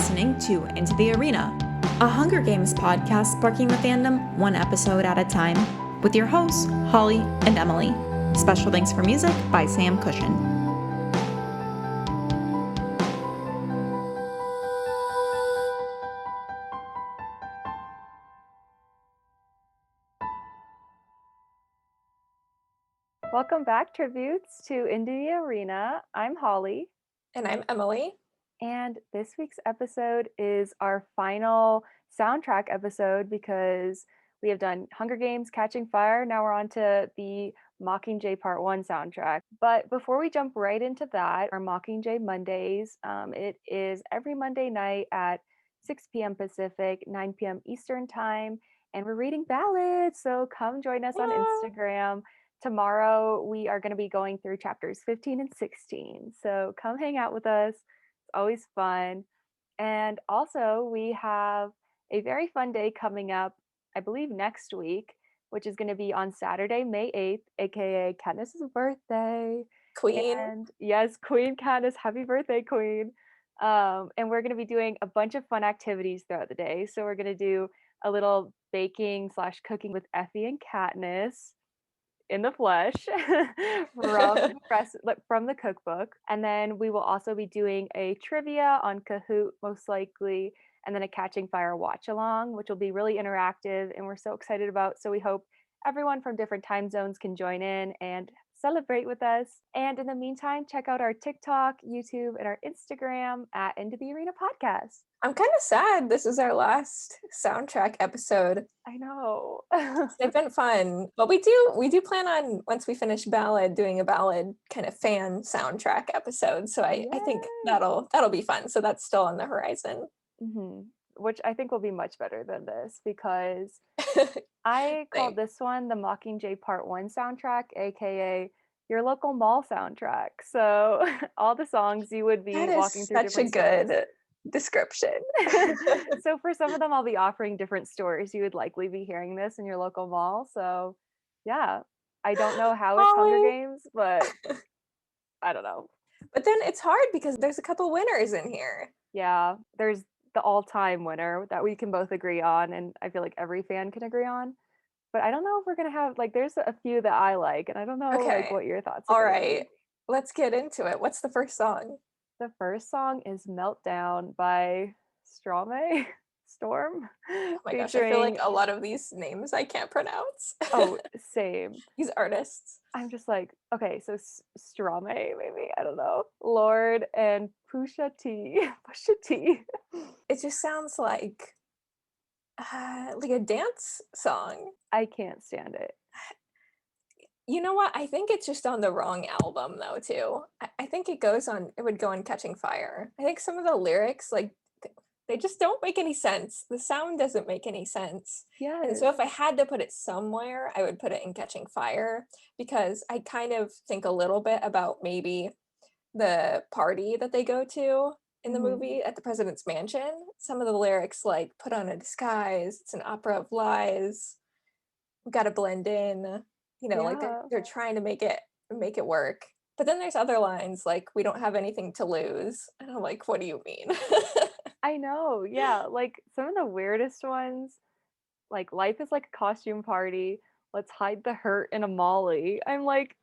listening to Into the Arena, a Hunger Games podcast sparking the fandom one episode at a time, with your hosts, Holly and Emily. Special thanks for music by Sam Cushion. Welcome back, tributes, to Into the Arena. I'm Holly. And I'm Emily. And this week's episode is our final soundtrack episode because we have done Hunger Games, Catching Fire. Now we're on to the Mockingjay Part 1 soundtrack. But before we jump right into that, our Mockingjay Mondays, it is every Monday night at 6 p.m. Pacific, 9 p.m. Eastern Time. And we're reading ballads, so come join us on Instagram. Tomorrow, we are going to be going through chapters 15 and 16. So come hang out with us. It's always fun. And also, we have a very fun day coming up, I believe next week, which is going to be on Saturday, May 8th, aka Katniss's birthday. Queen. And yes, Queen Katniss, happy birthday, Queen. And we're going to be doing a bunch of fun activities throughout the day. So we're going to do a little baking / cooking with Effie and Katniss in the flesh from the cookbook. And then we will also be doing a trivia on Kahoot, most likely, and then a Catching Fire watch along, which will be really interactive and we're so excited about. So we hope everyone from different time zones can join in and celebrate with us. And in the meantime, check out our TikTok, YouTube, and our Instagram at Into the Arena Podcast. I'm kind of sad this is our last soundtrack episode. I know. They've been fun. But we do plan on, once we finish Ballad, doing a Ballad kind of fan soundtrack episode. So I think that'll be fun. So that's still on the horizon. Mm-hmm. Which I think will be much better than this because I called this one the Mockingjay Part 1 soundtrack, aka your local mall soundtrack. So all the songs you would be walking through such a good description. So for some of them, I'll be offering different stores. You would likely be hearing this in your local mall. So yeah, I don't know how it's Hunger Games, but I don't know. But then it's hard because there's a couple winners in here. Yeah, there's the all-time winner that we can both agree on, and I feel like every fan can agree on. But I don't know if we're gonna have there's a few that I like, and I don't know what your thoughts are. All right, let's get into it. What's the first song? The first song is Meltdown by Strawme. Storm. Oh my gosh, I feel like a lot of these names I can't pronounce. Oh, same. These artists. I'm just like, okay, so Strawme, maybe, I don't know. Lord and Pusha T. It just sounds like a dance song. I can't stand it. You know what? I think it's just on the wrong album though too. I think it would go on Catching Fire. I think some of the lyrics, they just don't make any sense. The sound doesn't make any sense. Yeah. And so if I had to put it somewhere, I would put it in Catching Fire because I kind of think a little bit about maybe the party that they go to in the movie at the president's mansion. Some of the lyrics like put on a disguise, it's an opera of lies, we gotta blend in, they're trying to make it work. But then there's other lines like we don't have anything to lose. And I'm like, what do you mean? I know, yeah. Like some of the weirdest ones, like life is like a costume party. Let's hide the hurt in a Molly. I'm like,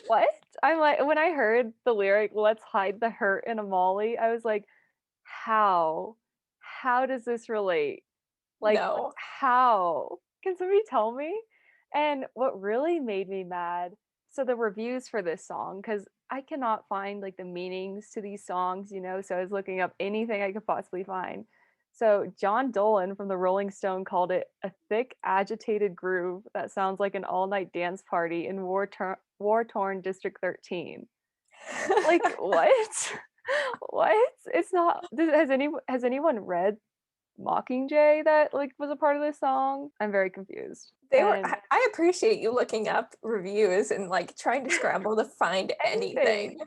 what? I'm like, when I heard the lyric, let's hide the hurt in a Molly, I was like, how? How does this relate? Like, no. How? Can somebody tell me? And what really made me mad, so the reviews for this song, because I cannot find the meanings to these songs, so I was looking up anything I could possibly find. So John Dolan from the Rolling Stone called it a thick, agitated groove that sounds like an all-night dance party in war-torn District 13. Like, what? What? It's not. Has anyone read Mockingjay that was a part of this song? I'm very confused. I appreciate you looking up reviews and trying to scramble to find anything.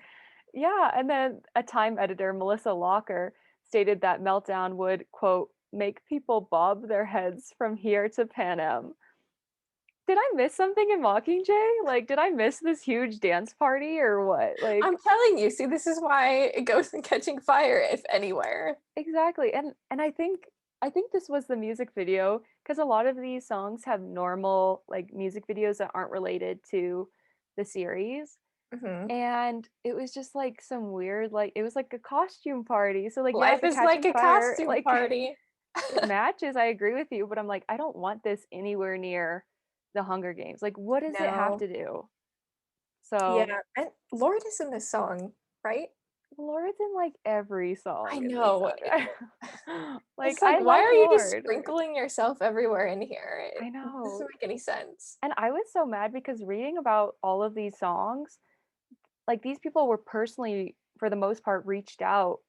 Yeah, and then a Time editor, Melissa Locker, stated that Meltdown would, quote, make people bob their heads from here to Pan Am. Did I miss something in Mockingjay? Like, did I miss this huge dance party or what? Like, I'm telling you, see, this is why it goes in Catching Fire, if anywhere. exactly. And I think this was the music video because a lot of these songs have normal like music videos that aren't related to the series. Hmm. And it was just like some weird like it was like a costume party. So like yeah, Life the is like Catching a Fire costume like party. it matches. I agree with you, but I'm like I don't want this anywhere near the Hunger Games. Like what does it have No. to do? So Yeah, and Lord is in this song, right? Lord's in like every I song in this know. soundtrack. Like It's like, I why love are you just Lord. sprinkling yourself everywhere in here? I It know. doesn't make any sense. And I was so mad because reading about all of these songs, like these people were personally, for the most part, reached out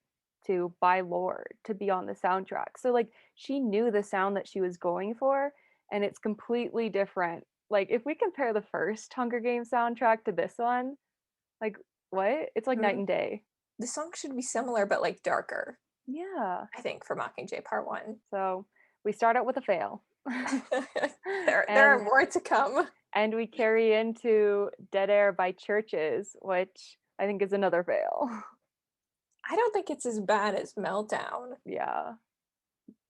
to by Lorde to be on the soundtrack. So like she knew the sound that she was going for, and it's completely different. Like if we compare the first Hunger Games soundtrack to this one, like what? It's like night Mhm. and day. The song should be similar, but like darker, Yeah. I think, for Mockingjay Part 1. So we start out with a fail. There are and more to come. and we carry into Dead Air by Churches, which I think is another fail. I don't think it's as bad as Meltdown. Yeah,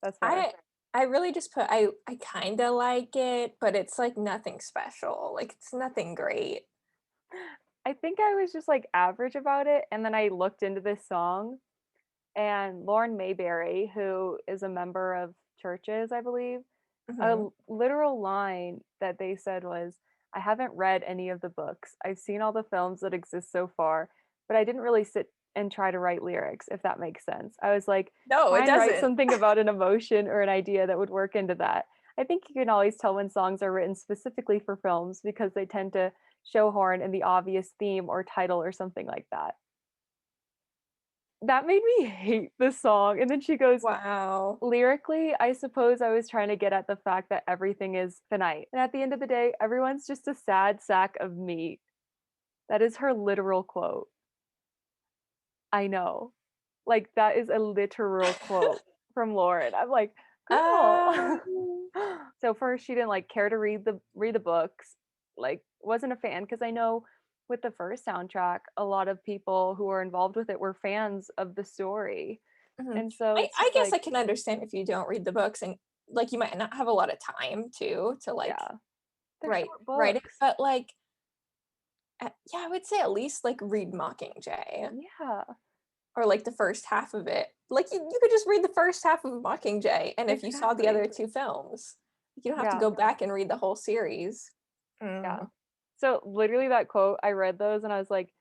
that's fair. I really just put I kind of like it, but it's like nothing special. Like it's nothing great. I think I was just like average about it, and then I looked into this song, and Lauren Mayberry, who is a member of Churches, I believe, Hmm. literal line that they said was, "I haven't read any of the books. I've seen all the films that exist so far, but I didn't really sit and try to write lyrics, if that makes sense." I was like, No, try it and write doesn't. something about an emotion or an idea that would work into that. I think you can always tell when songs are written specifically for films because they tend to shoehorn in the obvious theme or title or something like that. That made me hate the song. And then she goes, Wow. lyrically, I suppose I was trying to get at the fact that everything is finite. And at the end of the day, everyone's just a sad sack of meat. That is her literal quote. I know. Like, that is a literal quote from Lauren. I'm like, girl. Um, So first she didn't like care to read the books. Like wasn't a fan because I know with the first soundtrack, a lot of people who were involved with it were fans of the story. mhm. And so it's I just guess I like, can understand if you don't read the books and like you might not have a lot of time to like yeah, they're short write it, books. but like yeah, I would say at least like read Mockingjay Yeah, or like the first half of it. Like you could just read the first half of Mockingjay, and if you saw the exactly. other two films, you don't have to Yeah, go back and read the whole series. yeah. Mm. So literally that quote, I read those and I was like,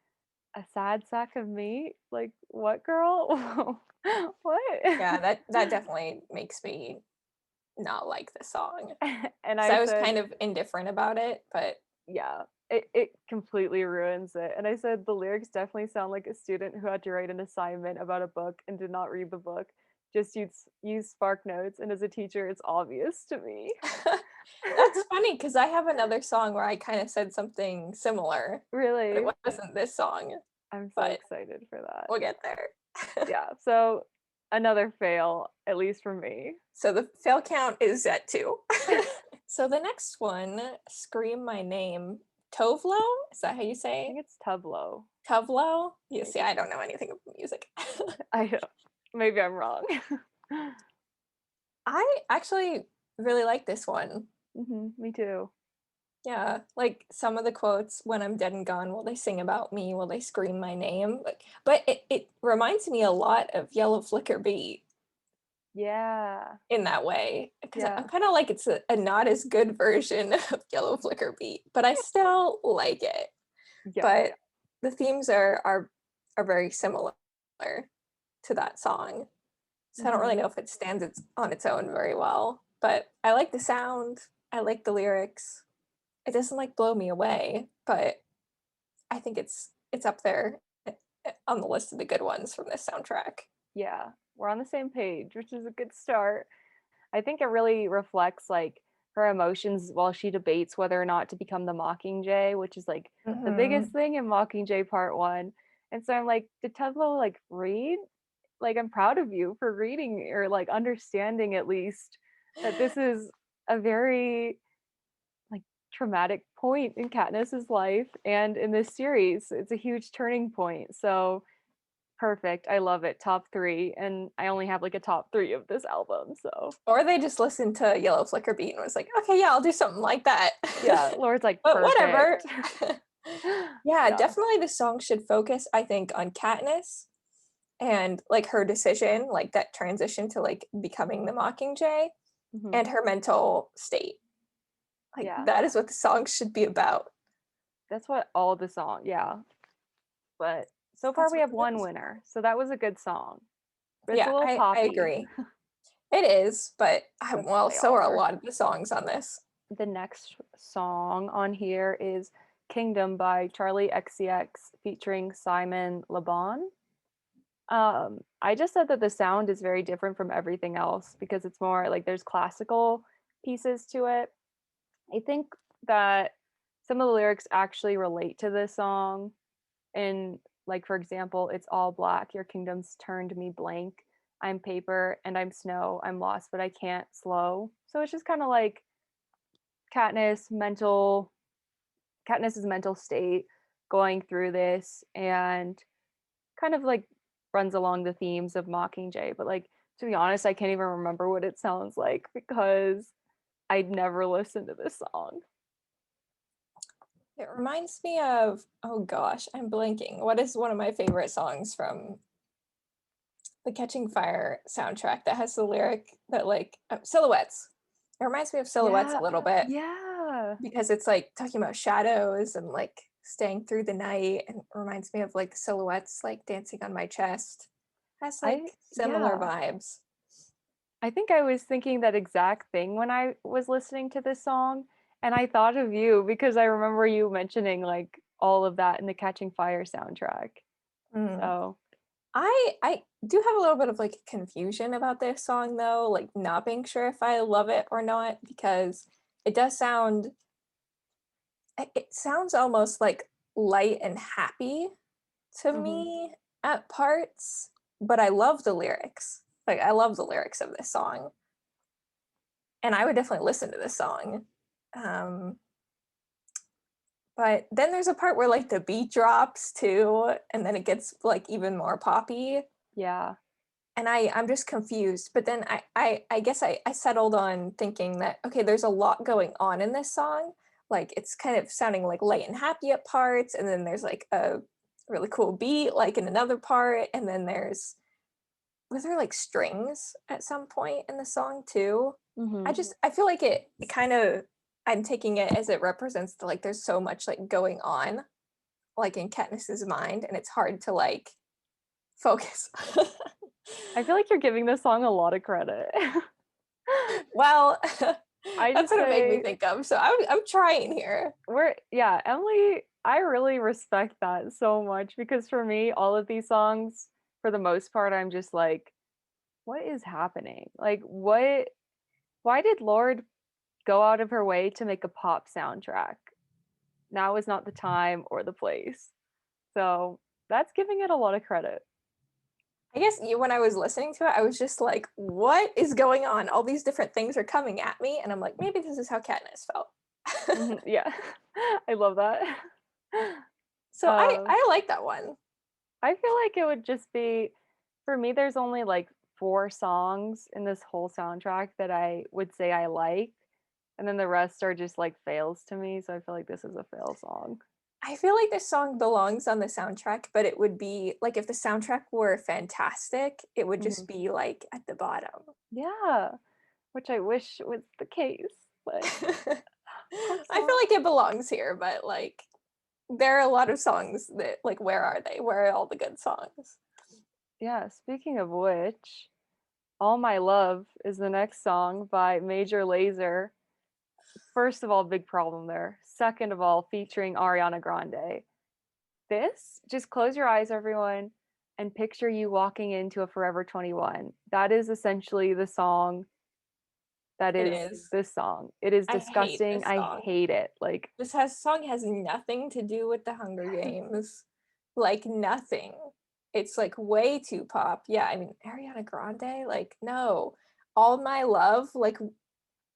a sad sack of meat? Like what girl? What? Yeah, that definitely makes me not like the song And because I I was said, kind of indifferent about it, but yeah, it completely ruins it. And I said the lyrics definitely sound like a student who had to write an assignment about a book and did not read the book. Just use Spark Notes, and as a teacher, it's obvious to me. that's funny because I have another song where I kind of said something similar, but Really, it wasn't this song. I'm so But excited for that. we'll get there. Yeah, so another fail, at least from me. So the fail count is at 2. So the next one, Scream My Name. Tovlo? Is that how you I say? think it's Tublo. Tovlo? You see, Maybe I don't know anything about music. I don't. Maybe I'm wrong. I actually really like this one. Me too. Yeah, like some of the quotes, when I'm dead and gone, will they sing about me? Will they scream my name? Like, but it reminds me a lot of Yellow Flicker Beat Yeah, in that way. Because I'm yeah, kind of like it's a not as good version of Yellow Flicker Beat, but I still like it. yeah. But the themes are very similar to that song. So I don't really hmm know if it stands on its own very well. But I like the sound. I like the lyrics. It doesn't like blow me away, but I think it's up there on the list of the good ones from this soundtrack. Yeah, we're on the same page, which is a good start. I think it really reflects like her emotions while she debates whether or not to become the Mockingjay, which is like the biggest Hmm. thing in Mockingjay Part One. And so I'm like, did Tublo like read? Like, I'm proud of you for reading or like understanding at least that this is a very like traumatic point in Katniss's life and in this series. It's a huge turning point. So perfect. I love it. Top 3. And I only have like a top 3 of this album. So Or they just listened to Yellow Flicker Beat and was like, okay, yeah, I'll do something like that. yeah, Laura's like, But perfect. whatever. Yeah, definitely the song should focus, I think, on Katniss and like her decision, like that transition to like becoming the Mockingjay Mhm. and her mental state. Like Yeah. that is what the song should be about. That's what all the song, yeah. But so far That's we what have it one is. winner. So that was a good song. But it's Yeah, a little I poppy. agree. It is, but But well, they so all are a are. lot of the songs on this. The next song on here is Kingdom by Charli XCX featuring Simon Le Bon. I just said that the sound is very different from everything else because it's more like there's classical pieces to it. I think that some of the lyrics actually relate to this song. And like for example, it's all black, your kingdom's turned me blank. I'm paper and I'm snow. I'm lost, but I can't slow. So it's just kind of like Katniss mental Katniss's mental state going through this and kind of like runs along the themes of Mockingjay. But like to be honest, I can't even remember what it sounds like because I'd never listened to this song. It reminds me of, oh gosh, I'm blanking. What is one of my favorite songs from the Catching Fire soundtrack that has the lyric that like Silhouettes. It reminds me of Silhouettes Yeah. a little bit Yeah. because it's like talking about shadows and like staying through the night, and it reminds me of like the silhouettes like dancing on my chest. Has like similar Yeah. vibes. I think I was thinking that exact thing when I was listening to this song, and I thought of you because I remember you mentioning like all of that in the Catching Fire soundtrack. Mm. So, I do have a little bit of like confusion about this song though, like not being sure if I love it or not because it does sound it sounds almost like light and happy to mhm. me at parts, but I love the lyrics. Like I love the lyrics of this song. And I would definitely listen to this song. Um, but then there's a part where like the beat drops too, and then it gets like even more poppy. Yeah. And I'm just confused. But then I guess I settled on thinking that okay, there's a lot going on in this song. Like it's kind of sounding like light and happy at parts, and then there's like a really cool beat like in another part, and then there's was there like strings at some point in the song too? Mhm. I feel like it kind of I'm taking it as it represents the, like there's so much like going on like in Katniss's mind, and it's hard to like focus. I feel like you're giving this song a lot of credit. Well, I that's just what it made me say think of. So I'm trying here. Emily, I really respect that so much because for me, all of these songs, for the most part, I'm just like, what is happening? Like, why did Lord go out of her way to make a pop soundtrack? Now is not the time or the place. So that's giving it a lot of credit. I guess when I was listening to it, I was just like, what is going on? All these different things are coming at me, and I'm like, maybe this is how Katniss felt. Mhm, yeah, I love that. So I like that one. I feel like it would just be, for me, there's only like 4 songs in this whole soundtrack that I would say I like. And then the rest are just like fails to me. So I feel like this is a fail song. I feel like this song belongs on the soundtrack, but it would be like if the soundtrack were fantastic, it would Mhm. just be like at the bottom. Yeah, which I wish was the case. But poor I feel song. like it belongs here, but like there are a lot of songs that like where are they? Where are all the good songs? Yeah, speaking of which, All My Love is the next song by Major Lazer. First of all, big problem there. Second of all, featuring Ariana Grande. This, just close your eyes, everyone, and picture you walking into a Forever 21. That is essentially the song that It is is. this song. It is I hate disgusting. this I song. hate it. Like, This song has nothing to do with the Hunger Games. Like nothing. It's like way too pop. Yeah, I mean Ariana Grande, like no. All My Love, like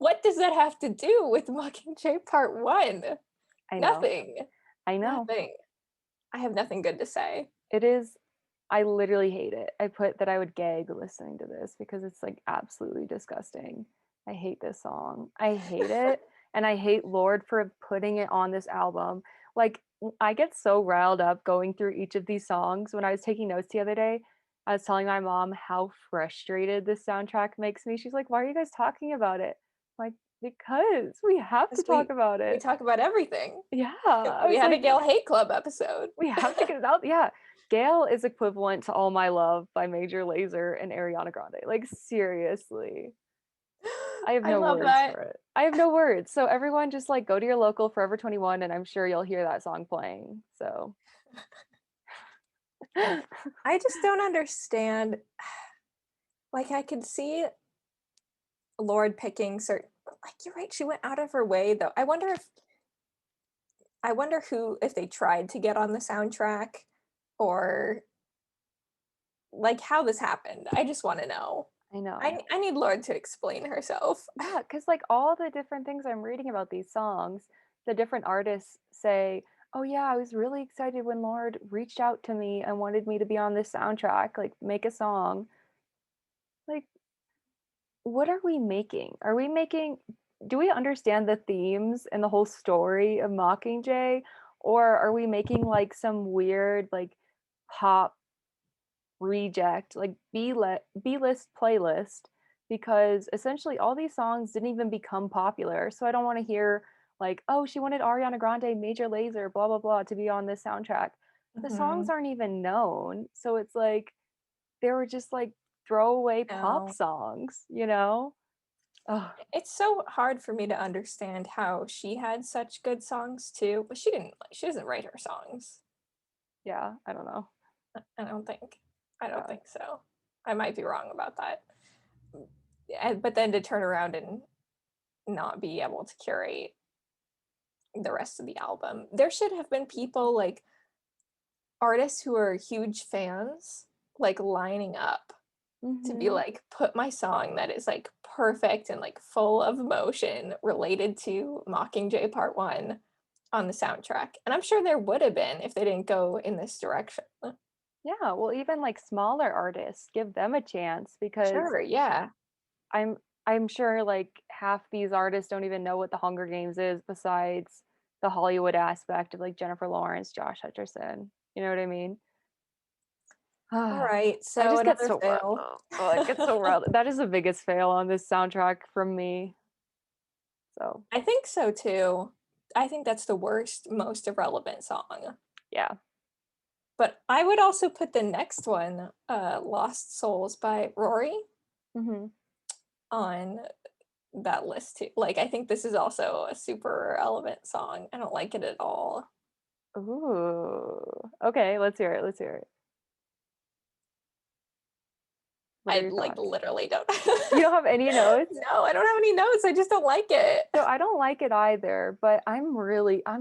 what does that have to do with Mockingjay Part 1? I know. Nothing. I know. Nothing. I have nothing good to say. It is. I literally hate it. I put that I would gag listening to this because it's like absolutely disgusting. I hate this song. I hate it. And I hate Lord for putting it on this album. Like, I get so riled up going through each of these songs. When I was taking notes the other day, I was telling my mom how frustrated this soundtrack makes me. She's like, "Why are you guys talking about it?" I'm like, because we have to 'Cause talk about we it. talk about everything. Yeah. I We was had a like, Gale Hate Club episode. we have to get it out. Yeah. Gale is equivalent to All My Love by Major Lazer and Ariana Grande. Like, seriously. I have I no love words that. for it. I have no words. So everyone just like go to your local Forever 21 and I'm sure you'll hear that song playing. So I just don't understand. Like, I could see Lord picking certain, like, you're right, she went out of her way though. I wonder who, if they tried to get on the soundtrack, or like how this happened. I just want to know. I know. I need Lord to explain herself. Yeah, because like all the different things I'm reading about these songs, the different artists say, "Oh yeah, I was really excited when Lord reached out to me and wanted me to be on this soundtrack, like make a song." Like, what are we making? Are we making, do we understand the themes and the whole story of Mockingjay? Or are we making like some weird like pop reject, like B-list playlist? Because essentially all these songs didn't even become popular. So I don't want to hear like, oh, she wanted Ariana Grande, Major Lazer, blah blah blah to be on this soundtrack. The songs Mhm. aren't even known. So it's like they were just like throwaway pop No. songs, you know? Oh, It's so hard for me to understand how she had such good songs too, but she doesn't write her songs. yeah, I don't know. I don't think. I don't Yeah. think so. I might be wrong about that. But then to turn around and not be able to curate the rest of the album. There should have been people, like artists who are huge fans, like lining up to be Mhm. like, put my song that is like perfect and like full of emotion related to Mockingjay Part 1 on the soundtrack. And I'm sure there would have been if they didn't go in this direction. Yeah, well, even like smaller artists, give them a chance because Sure, yeah. I'm I'm sure like half these artists don't even know what the Hunger Games is besides the Hollywood aspect of like Jennifer Lawrence, Josh Hutcherson. You know what I mean? All I right, so just get another so riled fail. up. Oh, I get so riled. That is the biggest fail on this soundtrack from me. So, I think so too. I think that's the worst, most irrelevant song. yeah. But I would also put the next one, Lost Souls by Rory, Hmm. on that list too. Like, I think this is also a super relevant song. I don't like it at all. Ooh. Okay, let's hear it. Let's hear it. What are I your like thoughts? literally don't. You don't have any notes? No, I don't have any notes. I just don't like it. So I don't like it either, but I'm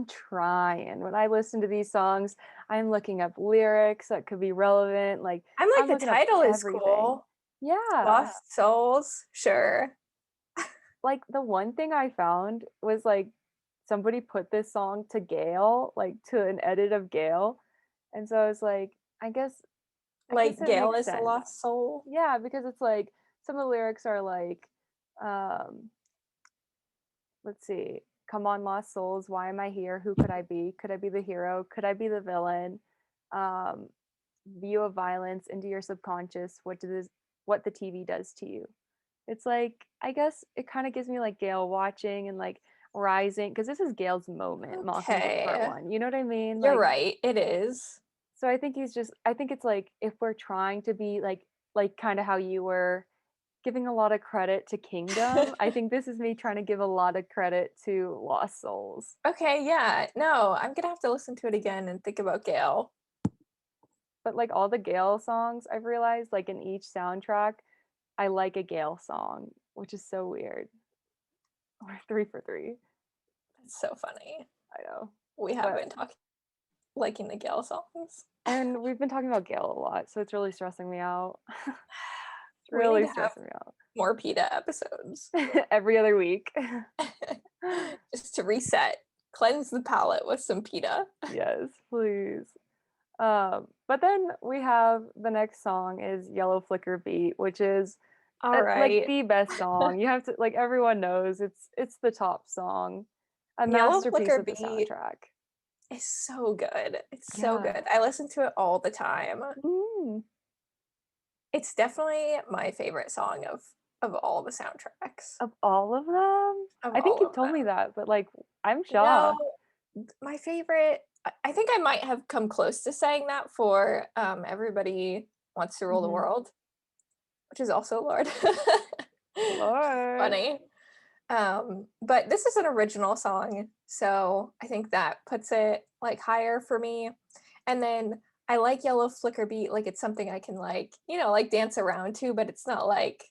trying. When I listen to these songs, I'm looking up lyrics that could be relevant. Like I'm like, I'm the looking up title is everything. cool. Yeah. Lost Souls, sure. Like the one thing I found was like somebody put this song to Gale, like to an edit of Gale. And so I was like, I guess Like, it Gale makes is the sense. lost soul. Yeah, because it's like some of the lyrics are like, um, let's see. Come on, lost souls. Why am I here? Who could I be? Could I be the hero? Could I be the villain? Um, view of violence into your subconscious. What the TV does to you. It's like I guess it kind of gives me like Gale watching and like rising because this is Gale's moment, Mockingjay Part Okay. One. You know what I mean? You're Like right. It is. so I think it's like if we're trying to be like kind of how you were giving a lot of credit to Kingdom, I think this is me trying to give a lot of credit to Lost Souls. Okay, yeah. No, I'm gonna have to listen to it again and think about Gale. But like all the Gale songs, I've realized like in each soundtrack, I like a Gale song, which is so weird. We're 3 for 3. It's so funny. I know. We have But been talking liking the Gale songs. and we've been talking about Gale a lot, so it's really stressing me out. We Really need to have stressing me out. more PETA episodes Every other week. just to reset, cleanse the palate with some PETA. Yes, please. But then we have the next song is Yellow Flicker Beat, which is All like right. the best song. You have to like everyone knows it's the top song, a Yellow masterpiece Flicker of the Beat soundtrack. is so good. It's so Yeah. good. I listen to it all the time. Mm, It's definitely my favorite song of all the soundtracks. of all of them, Of I think all you've of told me them. that, but like I'm No, shocked. my favorite, I think I might have come close to saying that for Everybody Wants to Rule the Mhm. World, which is also Lord. Lord. Funny. But this is an original song, so I think that puts it like higher for me. And then I like Yellow Flicker Beat, like it's something I can like, like dance around to, but it's not like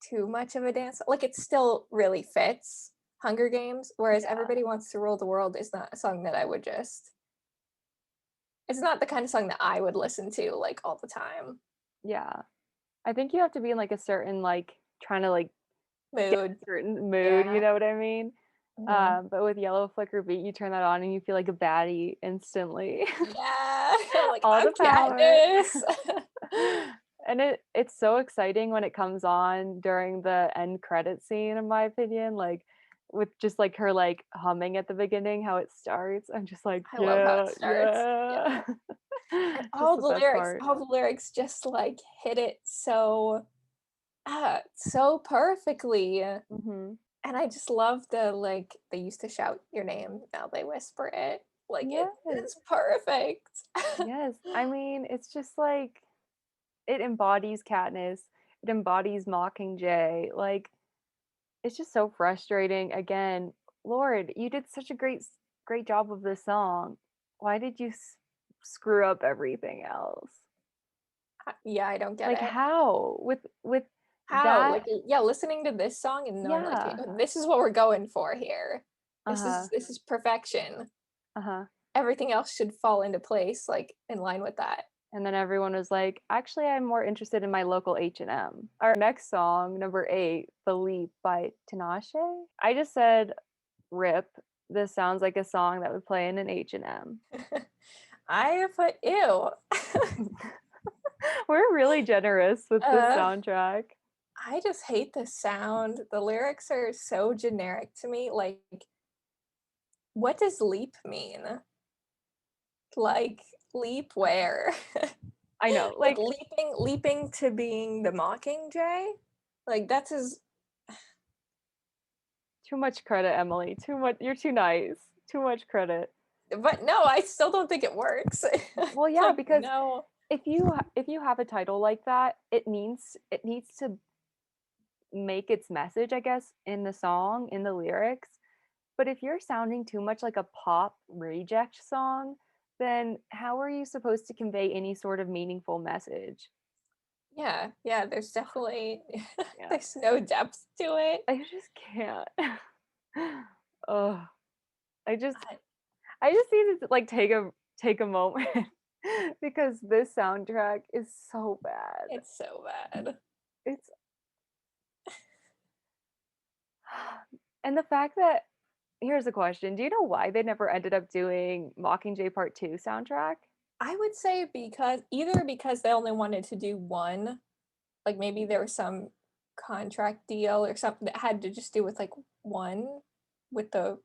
too much of a dance. Like it still really fits Hunger Games, whereas Yeah. Everybody Wants to Rule the World is not a song that I would just it's not the kind of song that I would listen to like all the time. Yeah. I think you have to be in like a certain like trying to like get Mood. a certain mood, you Yeah. know what I mean? Mhm. But with Yellow Flicker Beat, you turn that on and you feel like a baddie instantly. Yeah. Like All I'm the power. Katniss. And it's so exciting when it comes on during the end credit scene, in my opinion, like with just like her like humming at the beginning, how it starts. I'm just like, I love how it yeah, starts. Yeah. yeah. And Just the best part. all the lyrics just like hit it so perfectly. Hmm. And I just love the like they used to shout your name, now they whisper it. Like it Yes. is perfect. Yes. I mean, it's just like it embodies Katniss. It embodies Mockingjay. Like it's just so frustrating. Again, Lord, you did such a great job of this song. Why did you screw up everything else? Yeah, I don't get Like it. how with How? that? Like yeah, listening to this song and knowing like Yeah. this is what we're going for here. Uh-huh. This is perfection. Uh-huh. Everything else should fall into place like in line with that. And then everyone was like, actually, I'm more interested in my local H&M. Our next song, number 8, The Leap by Tinashe. I just said, rip. This sounds like a song that would play in an H&M. I put ew. We're really generous with this uh soundtrack. I just hate the sound. The lyrics are so generic to me. Like, what does leap mean? Like, leap where? I know, Like like leaping to being the Mockingjay? Like that's his too much credit, Emily. Too much. You're too nice. Too much credit. but no, I still don't think it works. Well, yeah, Like, because no. if you have a title like that, it needs to make its message, I guess, in the song, in the lyrics. But if you're sounding too much like a pop reject song, then how are you supposed to convey any sort of meaningful message? Yeah, there's definitely Yeah, there's no depth to it. I just can't. Oh, I just I- I just need to like take a moment because this soundtrack is so bad. It's so bad. It's and the fact that here's a question. Do you know why they never ended up doing Mockingjay Part 2 soundtrack? I would say because they only wanted to do one, like maybe there was some contract deal or something that had to just do with like one with the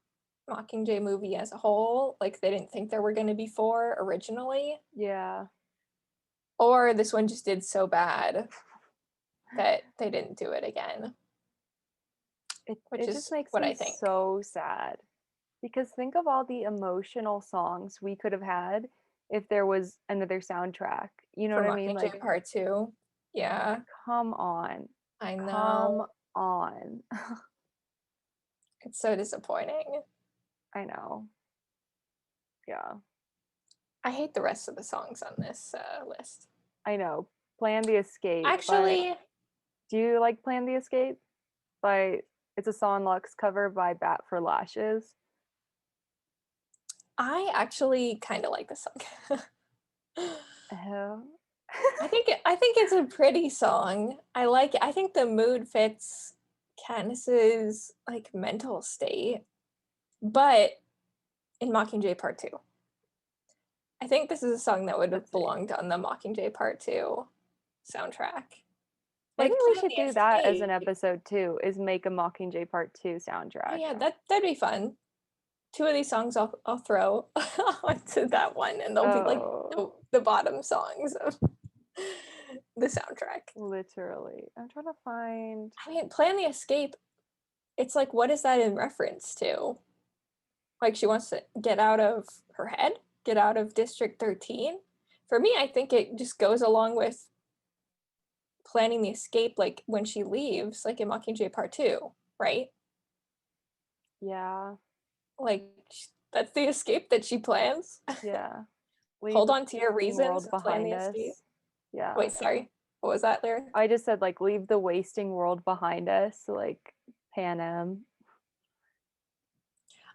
Mockingjay movie as a whole. Like they didn't think there were going to be four originally, Yeah. or this one just did so bad that they didn't do it again, which It just is makes what I me think. so sad because think of all the emotional songs we could have had if there was another soundtrack. You know For what I mean? Like, Mockingjay Part 2. Yeah, come on. I Come know. on. It's so disappointing. I know. Yeah. I hate the rest of the songs on this list. I know. Plan the Escape by Actually, Do you like Plan the Escape? By It's a Son Lux cover by Bat for Lashes. I actually kind of like this song. Oh. I think it's a pretty song. I like it. I think the mood fits Katniss's like mental state, but in Mockingjay Part 2. I think this is a song that would have Let's see. belonged on the Mockingjay Part 2 soundtrack. Maybe we Plan should the do that as an Escape. episode too, is make a Mockingjay Part 2 Oh soundtrack. yeah, that'd be fun. 2 of these songs I'll throw onto that one, and they'll be like the bottom songs of the soundtrack. Literally. I'm trying to find. I mean, Plan the Escape, it's like, what is that in reference to? Like, she wants to get out of her head, get out of District 13. For me, I think it just goes along with planning the escape, like when she leaves, like in Mockingjay Part 2, right? Yeah. Like, that's the escape that she plans. Yeah. Hold on to your Wasting reasons world and plan the behind us. escape. Yeah. Wait, sorry. What was that lyric? I just said like leave the wasting world behind us, like Panem.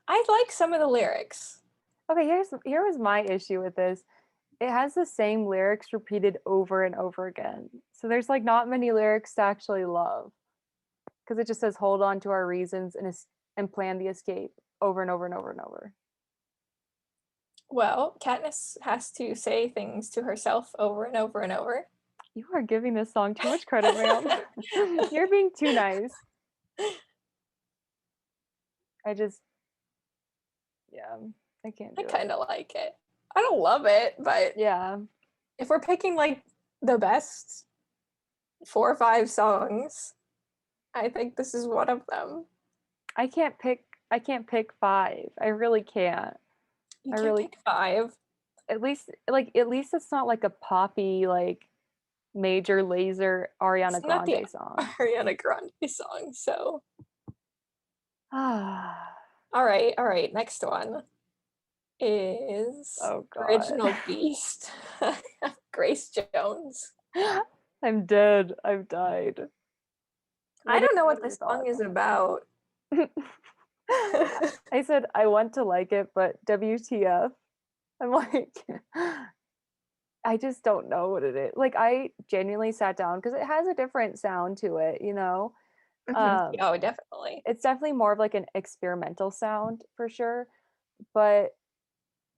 I like some of the lyrics. Okay, here was my issue with this. It has the same lyrics repeated over and over again. So there's like not many lyrics to actually love. Because it just says hold on to our reasons and plan the escape over and over and over and over. Well, Katniss has to say things to herself over and over and over. You are giving this song too much credit, ma'am. You're being too nice. I can't do I it. kind of like it. I don't love it, but Yeah. if we're picking like the best 4 or 5 songs, I think this is one of them. I can't pick 5. I really can't. You can't pick 5. At least it's not like a poppy like Major Lazer Ariana Grande song. Ariana Grande song. So Ah. all right. Next one is Original Beast. Grace Jones. I'm dead. I've died. I don't know what this song is about. I said I want to like it, but WTF? I'm like, I just don't know what it is. Like, I genuinely sat down because it has a different sound to it, you know? Oh, definitely. It's definitely more of like an experimental sound for sure. But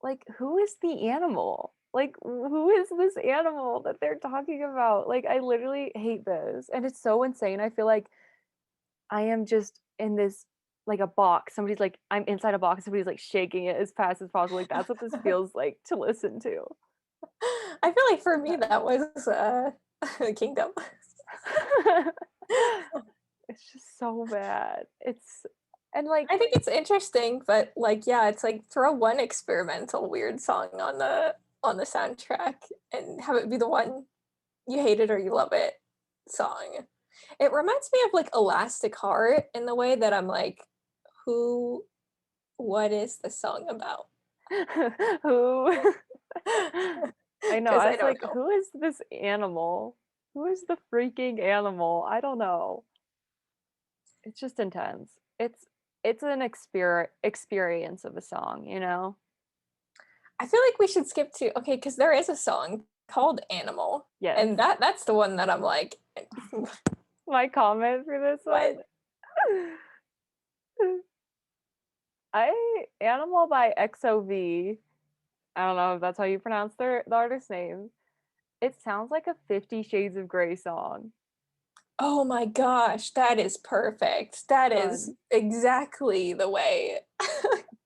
like, who is the animal? Like, who is this animal that they're talking about? Like, I literally hate this. And it's so insane. I feel like I am just in this like a box. Somebody's like, I'm inside a box. Somebody's like shaking it as fast as possible. Like, that's what this feels like to listen to. I feel like for me, that was Kingdom. It's just so bad. And like I think it's interesting, but like, yeah, it's like throw one experimental weird song on the soundtrack and have it be the one you hate it or you love it song. It reminds me of like Elastic Heart in the way that I'm like, what is the song about? Who? I know. I was like, know. who is this animal? Who is the freaking animal? I don't know. It's just intense. It's an experience of a song, you know? I feel like we should skip to because there is a song called Animal. Yes. And that's the one that I'm like my comment for this one. Animal by XOV. I don't know if that's how you pronounce the artist's name. It sounds like a 50 Shades of Grey song. Oh my gosh, that is perfect. That is exactly the way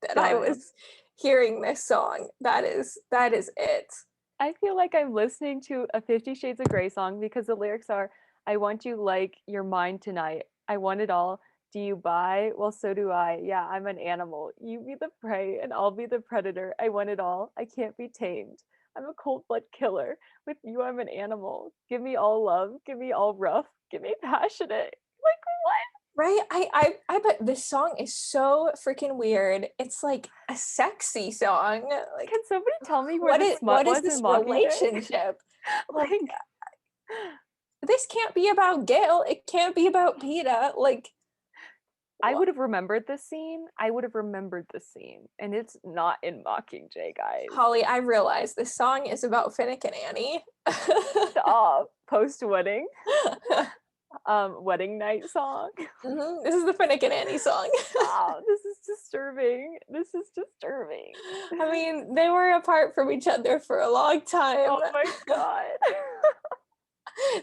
that I was hearing this song. That is it. I feel like I'm listening to a 50 Shades of Grey song because the lyrics are, I want you like you're mine tonight. I want it all. Do you buy? Well, so do I. Yeah, I'm an animal. You be the prey and I'll be the predator. I want it all. I can't be tamed. I'm a cold blood killer. With you, I'm an animal. Give me all love. Give me all rough. Give me passionate. Like, what? Right? I bet this song is so freaking weird. It's like a sexy song. Like, can somebody tell me what is this relationship? Like, this can't be about Gale. It can't be about Peeta. Like, I Well, would have remembered this scene. And it's not in Mockingjay, guys. Holly, I realize this song is about Finnick and Annie. Stop. Post-wedding, wedding night song. This is the Finnick and Annie song. Stop. This is disturbing. I mean, they were apart from each other for a long time. Oh my god.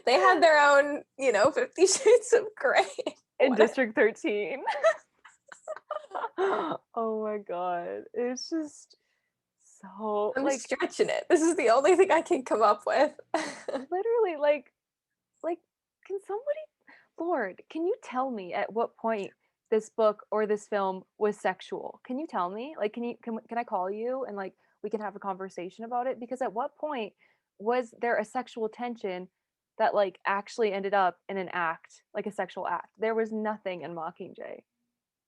They had their own, 50 Shades of Grey. In Whatever. District 13. Oh my god. It's just so I'm like stretching it. This is the only thing I can come up with. literally like can somebody, Lord, can you tell me at what point this book or this film was sexual? Can you tell me? Like can I call you and like we can have a conversation about it? Because at what point was there a sexual tension that like actually ended up in an act, like a sexual act? There was nothing in Mockingjay.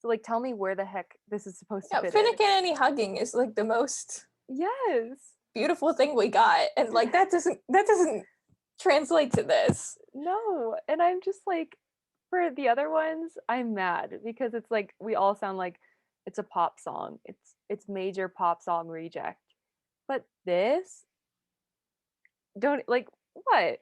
So like tell me where the heck this is supposed to Yeah, fit Finnick in. and Annie hugging is like the most Yes. beautiful thing we got, and like that doesn't translate to this. No. And I'm just like, for the other ones, I'm mad because it's like we all sound like it's a pop song. It's major pop song reject. But this don't like what?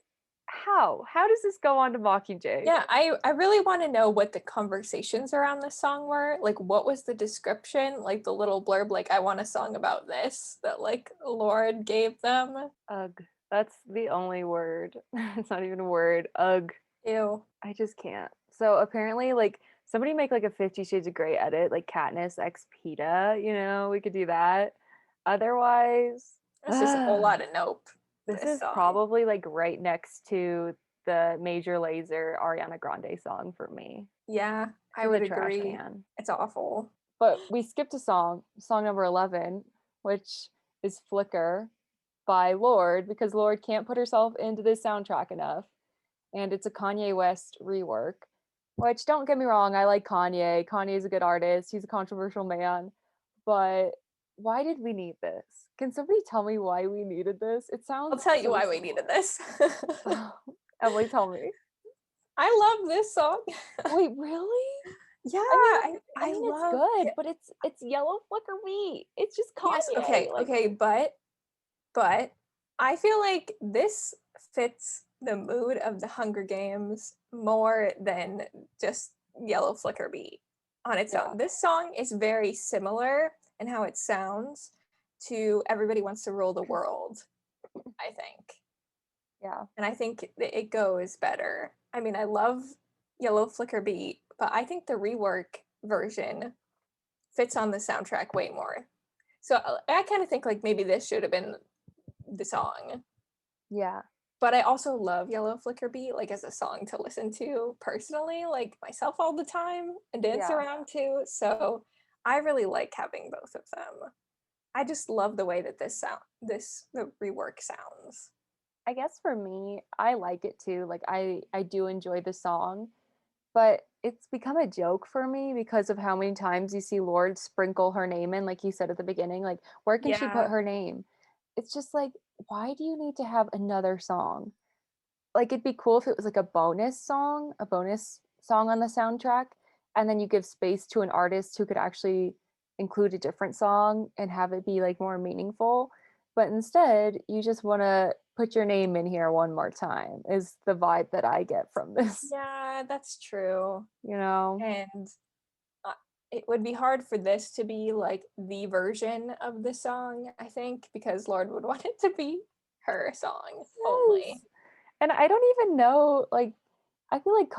How does this go on to Mockingjay? Yeah, I really want to know what the conversations around this song were. Like, what was the description? Like the little blurb, like I want a song about this that like Lord gave them. Ugh. That's the only word. It's not even a word. Ugh. Ew. I just can't. So apparently, like somebody make like a 50 Shades of Grey edit, like Katniss x Peeta, we could do that. Otherwise, That's just a whole lot of nope. this This is song. probably like right next to the Major Lazer Ariana Grande song for me. Yeah, I To would the trash agree. can. It's awful. But we skipped a song number 11, which is Flicker by Lorde, because Lorde can't put herself into this soundtrack enough. And it's a Kanye West rework, which don't get me wrong, I like Kanye. Kanye's a good artist. He's a controversial man. But why did we need this? Can somebody tell me why we needed this? It sounds I'll tell you so why we needed this. Emily, tell me. I love this song. Wait, really? Yeah, I mean, I it's love good, it. but it's Yellow Flicker beat. It's just Kanye. Yes, okay, like, okay, but I feel like this fits the mood of the Hunger Games more than just Yellow Flicker Beat on its Yeah. own. This song is very similar in how it sounds to Everybody Wants to Rule the World, I think. Yeah. And I think it goes better. I mean, I love Yellow Flicker Beat, but I think the rework version fits on the soundtrack way more. So I kind of think like maybe this should have been the song. Yeah. But I also love Yellow Flicker Beat like as a song to listen to personally, like myself all the time and dance Yeah. around to. So I really like having both of them. I just love the way that the rework sounds. I guess for me, I like it too. Like I do enjoy the song, but it's become a joke for me because of how many times you see Lorde sprinkle her name in, like you said at the beginning. Like, where can she put Yeah. her name? It's just like, why do you need to have another song? Like, it'd be cool if it was like a bonus song on the soundtrack, and then you give space to an artist who could actually include a different song and have it be like more meaningful. But instead, you just want to put your name in here one more time, is the vibe that I get from this. Yeah, that's true. And uh, it would be hard for this to be like the version of the song, I think, because Lorde would want it to be her song only. yes. And I don't even know, like, I feel like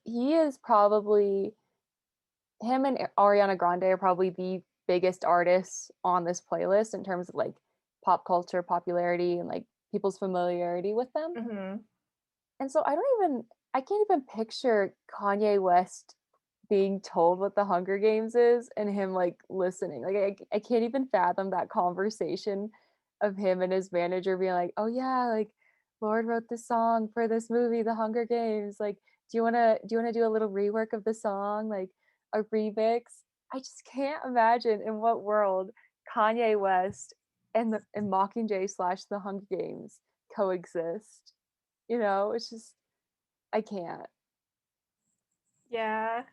he is probably, him and Ariana Grande are probably the biggest artists on this playlist in terms of like pop culture popularity and like people's familiarity with them. Mm-hmm. And so I can't even picture Kanye West being told what the Hunger Games is and him like listening. Like I can't even fathom that conversation of him and his manager being like, "Oh yeah, like Lorde wrote this song for this movie, The Hunger Games. Like, do you wanna do a little rework of the song, like a remix?" I just can't imagine in what world Kanye West and Mockingjay / The Hunger Games coexist. It's just I can't. Yeah.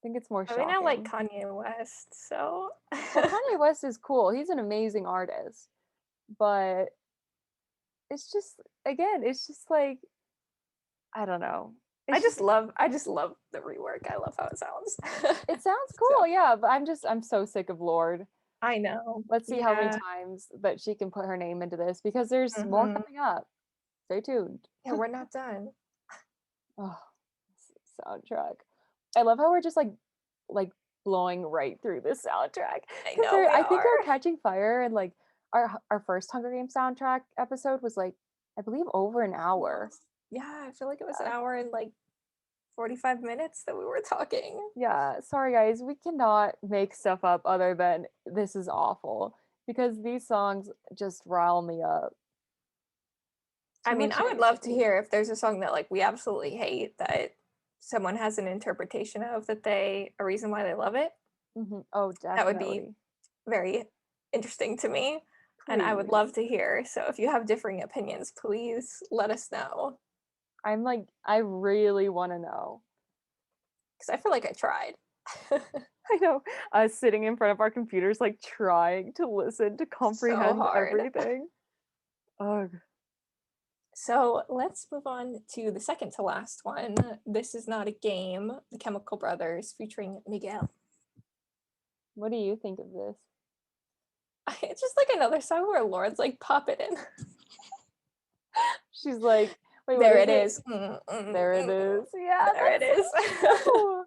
think it's more I shocking. mean, I like Kanye West, so. Well, Kanye West is cool. He's an amazing artist. But it's just, again, it's just like, I don't know. I just love the rework. I love how it sounds. It sounds So, cool, yeah, but I'm so sick of Lorde. I know. Let's see how many Yeah. times that she can put her name into this because there's more Mhm. coming up. Stay tuned. Yeah, we're not done. Oh, soundtrack. I love how we're just like blowing right through this soundtrack. I Because know we I think our are. Catching Fire and like our first Hunger Games soundtrack episode was like, I believe, over an hour. Yeah, I feel like it was an Yeah. hour and like 45 minutes that we were talking. Yeah, sorry guys, we cannot make stuff up other than this is awful because these songs just rile me up. I Too mean, much I would love to negativity. hear if there's a song that like we absolutely hate that someone has an interpretation of a reason why they love it. Oh, That would be definitely. very interesting to me. And I would Please. love to hear. So if you have differing opinions, please let us know. I'm like, I really want to know. Because I feel like I tried. I know, us sitting in front of our computers, like trying to listen to comprehend hard. everything. Ugh. So let's move on to the second to last one. This Is Not a Game, The Chemical Brothers featuring Miguel. What do you think of this? It's just like another song where Lauren's like, pop it in. She's like, wait, There what it is is. There it is. Yeah, There it that's is. so true.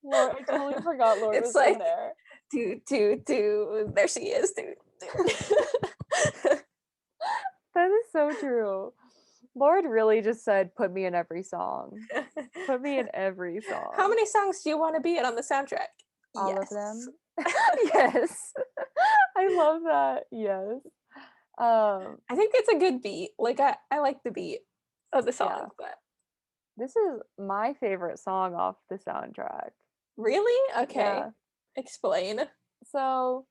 Lord, I totally forgot Lord It's was like, in there. there she is. That is so true. Lord really just said, put me in every song. Put me in every song. How many songs do you want to be in on the soundtrack? All of them? Yes. I love that. Yes. I think it's a good beat. Like I like the beat of the song, Yeah. but This is my favorite song off the soundtrack. really? Okay. Yeah. Explain. So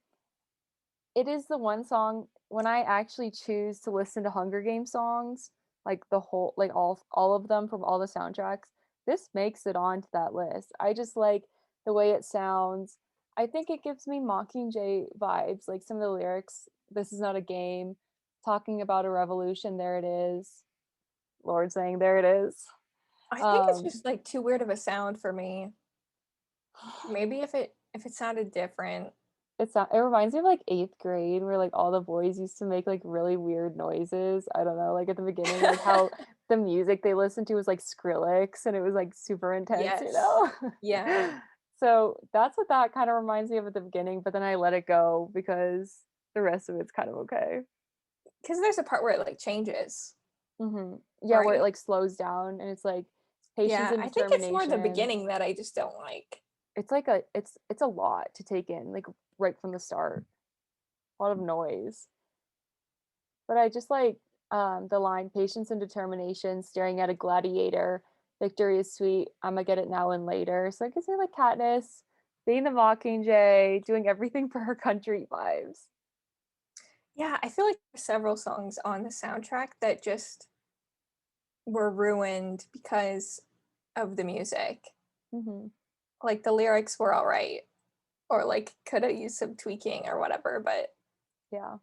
it is the one song when I actually choose to listen to Hunger Games songs, like the whole, like all of them from all the soundtracks. This makes it onto that list. I just like the way it sounds. I think it gives me Mockingjay vibes, like some of the lyrics. This is not a game. Talking about a revolution. There it is. Lord saying, there it is. I think it's just like too weird of a sound for me. Maybe if it sounded different. It reminds me of like 8th grade where like all the boys used to make like really weird noises. I don't know, like at the beginning, like how the music they listened to was like Skrillex and it was like super intense, you Yes. know? Yeah. So that's what that kind of reminds me of at the beginning, but then I let it go because the rest of it's kind of okay. Because there's a part where it like changes. Yeah, where it Right? like slows down and it's like patience Yeah, and I think it's more the determination. beginning that I just don't like. It's like it's a lot to take in, like right from the start. A lot of noise. But I just like the line patience and determination, staring at a gladiator. Victory is sweet. I'ma get it now and later. So I could say like Katniss being the Mockingjay, doing everything for her country vibes. Yeah, I feel like there's several songs on the soundtrack that just were ruined because of the music. Like the lyrics were all right, or like could have used some tweaking or whatever, but Yeah.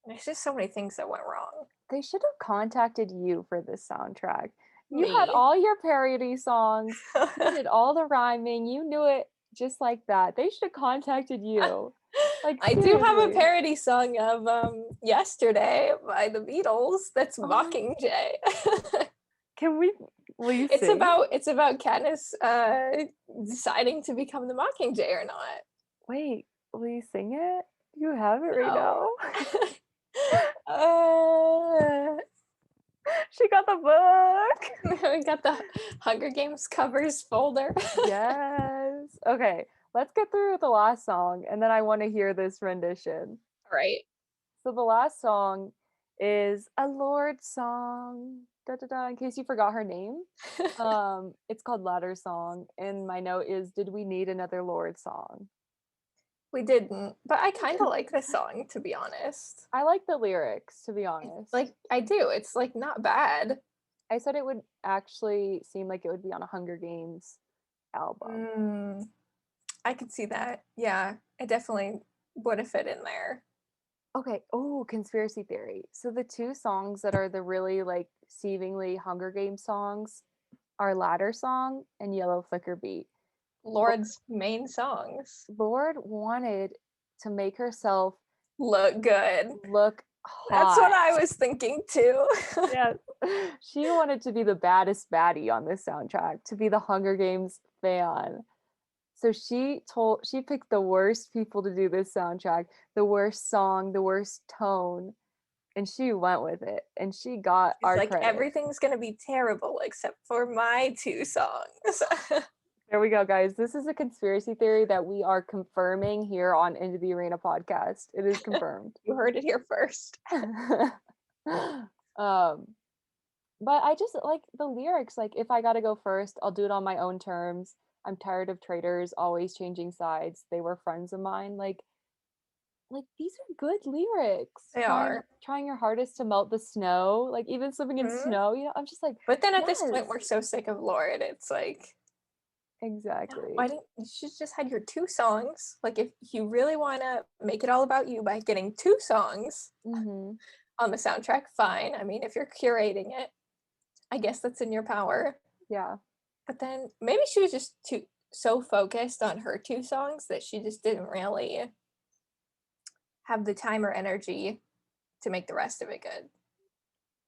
there's just so many things that went wrong. They should have contacted you for this soundtrack. You had Me. all your parody songs. You did all the rhyming. You knew it just like that. They should have contacted you. Like I do have a seriously. parody song of Yesterday by the Beatles that's Oh, Mockingjay. will you It's sing? about Katniss deciding to become the Mockingjay or not. Wait, will you sing it? You have it right No. now. She got the book. We got the Hunger Games covers folder. Yes. Okay, let's get through the last song and then I want to hear this rendition. Right. So the last song is a Lorde song. Da, da, da, in case you forgot her name. It's called Ladder Song, and my note is, did we need another Lorde song? We didn't, but I kind of like this song, to be honest. I like the lyrics, to be honest. Like, I do. It's like not bad. I said it would actually seem like it would be on a Hunger Games album. I could see that. Yeah, it definitely would have fit in there. Okay. Oh, conspiracy theory. So the two songs that are the really like seemingly Hunger Games songs are Ladder Song and Yellow Flicker Beat. Lord's main songs Lord wanted to make herself look good. look That's what hot. I was thinking too. Yes. She wanted to be the baddest baddie on this soundtrack, to be the Hunger Games fan. So she picked the worst people to do this soundtrack, the worst song, the worst tone, and she went with it. And she got It's our like credit. everything's gonna be terrible except for my two songs. There we go, guys. This is a conspiracy theory that we are confirming here on Into the Arena podcast. It is confirmed. You heard it here first. But I just like the lyrics. Like, if I gotta go first, I'll do it on my own terms. I'm tired of traitors always changing sides. They were friends of mine. Like these are good lyrics. They are. Trying your hardest to melt the snow. Like even swimming in snow. You know, I'm just like. But then at this point, yes. we're so sick of Lord. It's like, Exactly. why didn't you should just had your two songs? Like, if you really want to make it all about you by getting two songs on the soundtrack, fine. I mean, if you're curating it, I guess that's in your power. Yeah. But then maybe she was just so focused on her two songs that she just didn't really have the time or energy to make the rest of it good.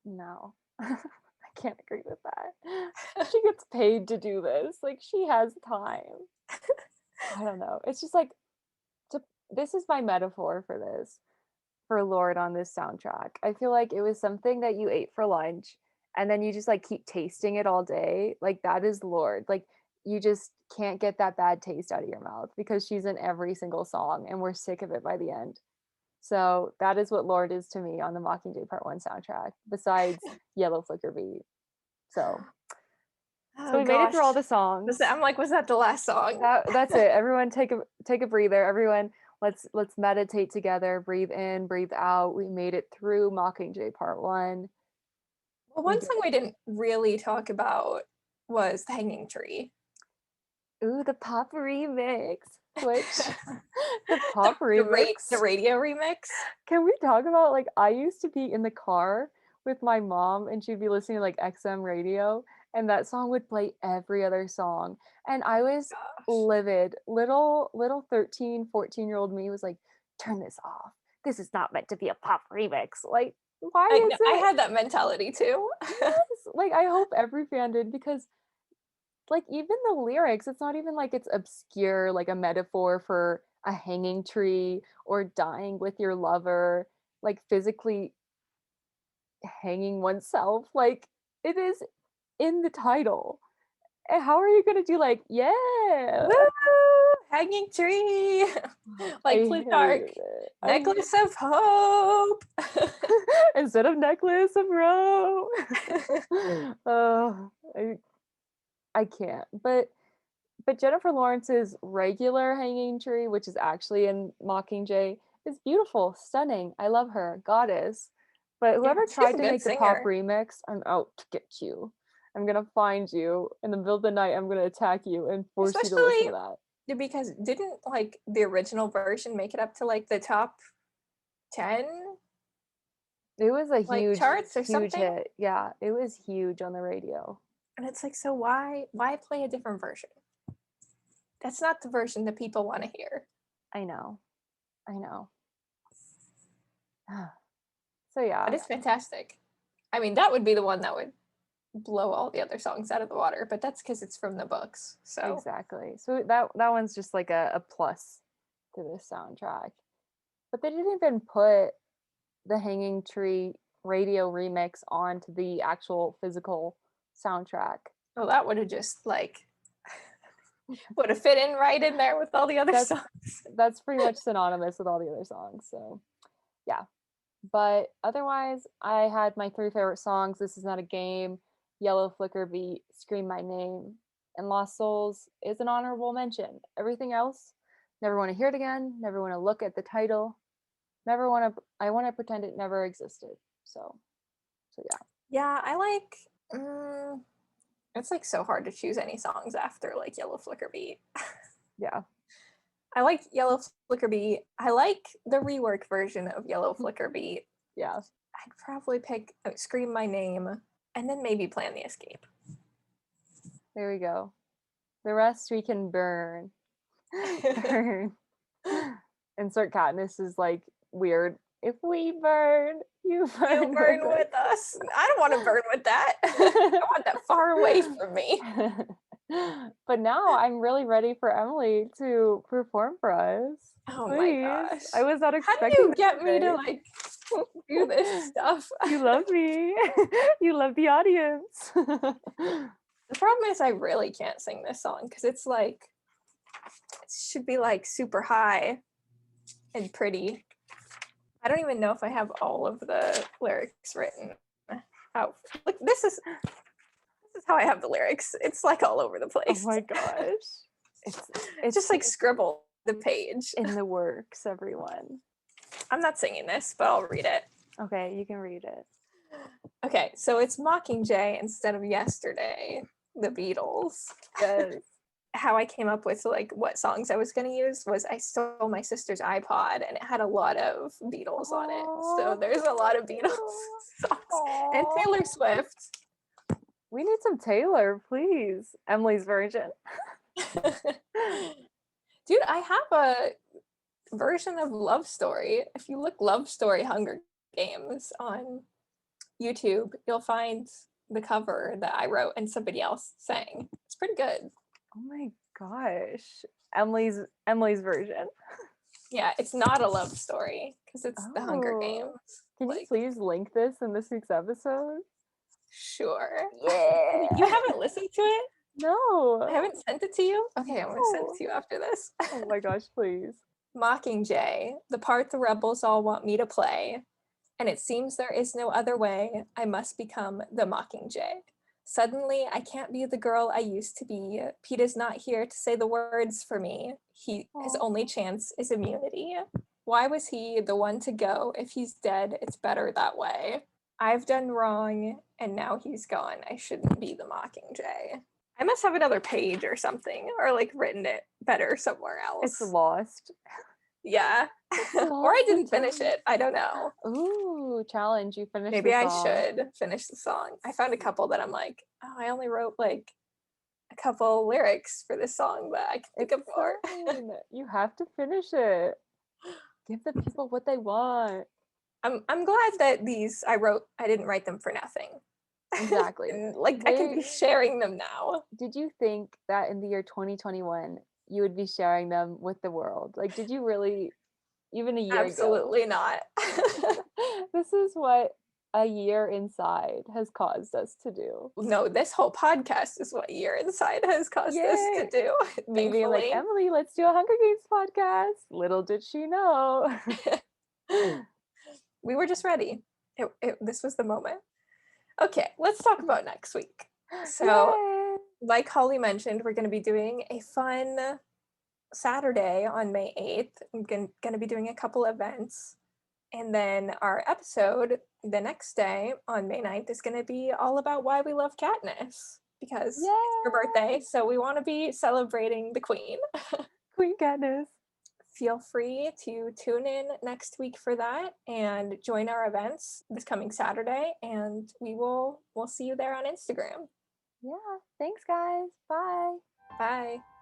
No. I can't agree with that. She gets paid to do this. Like, she has time. I don't know. It's just like, this is my metaphor for this, for Lord on this soundtrack. I feel like it was something that you ate for lunch and then you just like keep tasting it all day. Like, that is Lord. Like, you just can't get that bad taste out of your mouth because she's in every single song and we're sick of it by the end. So that is what Lord is to me on the Mockingjay Part 1 soundtrack, besides Yellow Flicker Beat. So we made it through all the songs. I'm like, was that the last song? That's it. Everyone take a breather. Everyone, let's meditate together. Breathe in, breathe out. We made it through Mockingjay Part 1. Well, one song we didn't really talk about was The Hanging Tree. Ooh, the pop remix. Which the pop remix. The radio remix. Can we talk about, like, I used to be in the car with my mom and she'd be listening to like XM radio and that song would play every other song. And I was livid. Little 13, 14-year-old me was like, turn this off. This is not meant to be a pop remix. Like, why is it? I had that mentality too. Yes. Like, I hope every fan did, because like even the lyrics, it's not even like it's obscure, like a metaphor for a hanging tree or dying with your lover, like physically hanging oneself. Like, it is in the title. And how are you gonna do like, yeah, woo, hanging tree, like Plutarch, necklace of hope instead of necklace of rope? I can't. But Jennifer Lawrence's regular hanging tree, which is actually in Mockingjay, is beautiful, stunning. I love her, goddess. But whoever tried to make the pop remix, I'm out to get you. I'm gonna find you in the middle of the night. I'm gonna attack you and force you to listen to that. Because didn't like the original version make it up to like the top 10? It was a like, huge charts or huge something? hit. Yeah, it was huge on the radio. And it's like, so why play a different version? That's not the version that people want to hear. I know. So yeah, but it's fantastic. I mean, that would be the one that would blow all the other songs out of the water, but that's because it's from the books. So exactly. So that one's just like a plus to this soundtrack. But they didn't even put the Hanging Tree radio remix onto the actual physical soundtrack. Well, that would have just like would have fit in right in there with all the other songs. That's pretty much synonymous with all the other songs. So yeah. But otherwise, I had my 3 favorite songs. This Is Not a Game, Yellow Flicker Beat, Scream My Name, and Lost Souls is an honorable mention. Everything else, never want to hear it again, never want to look at the title, I want to pretend it never existed. So yeah. Yeah, I like, it's like so hard to choose any songs after like Yellow Flicker Beat. Yeah. I like Yellow Flicker Beat. I like the rework version of Yellow Flicker Beat. Yeah. I'd probably pick Scream My Name and then maybe Plan the Escape. There we go. The rest we can burn. Burn. Insert Katniss is like weird. If we burn, you burn, You burn with us. I don't want to burn with that. I want that far away from me. But now I'm really ready for Emily to perform for us. Oh Please. my gosh. I was not How expecting do you this get me to today. like do this stuff? You love me. You love the audience. The problem is I really can't sing this song because it's like it should be like super high and pretty. I don't even know if I have all of the lyrics written out. Like this is how I have the lyrics. It's like all over the Oh place. my gosh. It's just like scribble the page. in the works, everyone. I'm not singing this, but I'll read it. Okay, you can read it. Okay, so it's Mockingjay instead of Yesterday, the Beatles. Yes. How I came up with like what songs I was going to use was I stole my sister's iPod and it had a lot of Beatles on it. So there's a lot of Beatles songs and Taylor Swift. We need some Taylor, please. Emily's version. Dude, I have a version of Love Story. If you look Love Story Hunger Games on YouTube, you'll find the cover that I wrote and somebody else sang. It's pretty good. Oh my gosh. Emily's version. Yeah, it's not a love story because it's the Hunger Oh. Games. Can you please link this in this week's episode? Sure. Yeah. You haven't listened to it? No. I haven't sent it to you? Okay, I'm going to send it to you after this. Oh my gosh, please. Mockingjay, the part the rebels all want me to play. And it seems there is no other way. I must become the Mockingjay. Suddenly, I can't be the girl I used to be. Pete is not here to say the words for me. His only chance is immunity. Why was he the one to go? If he's dead, it's better that way. I've done wrong, and now he's gone. I shouldn't be the Mockingjay. I must have another page or something, or like written it better somewhere else. It's lost. Yeah. Or I didn't finish it. I don't know. Ooh, challenge. You finished Maybe the I song. should finish the song. I found a couple that I'm like, oh, I only wrote like a couple lyrics for this song, but I can think of more. Fine. You have to finish it. Give the people what they want. I'm glad that I didn't write them for nothing. Exactly. I can be sharing them now. Did you think that in the year 2021 you would be sharing them with the world? Like, did you really, even a year Absolutely ago? not. This is what a year inside has caused us to do. No, this whole podcast is what Year Inside has caused us to do. Me being like, Emily, let's do a Hunger Games podcast. Little did she know. We were just ready. This was the moment. Okay, let's talk about next week. So, like Holly mentioned, we're going to be doing a fun Saturday on May 8th. I'm going to be doing a couple events. And then our episode the next day on May 9th is going to be all about why we love Katniss. Because it's her birthday, so we want to be celebrating the Queen. Queen Katniss. Feel free to tune in next week for that and join our events this coming Saturday, and we'll see you there on Instagram. Yeah, thanks guys. Bye. Bye.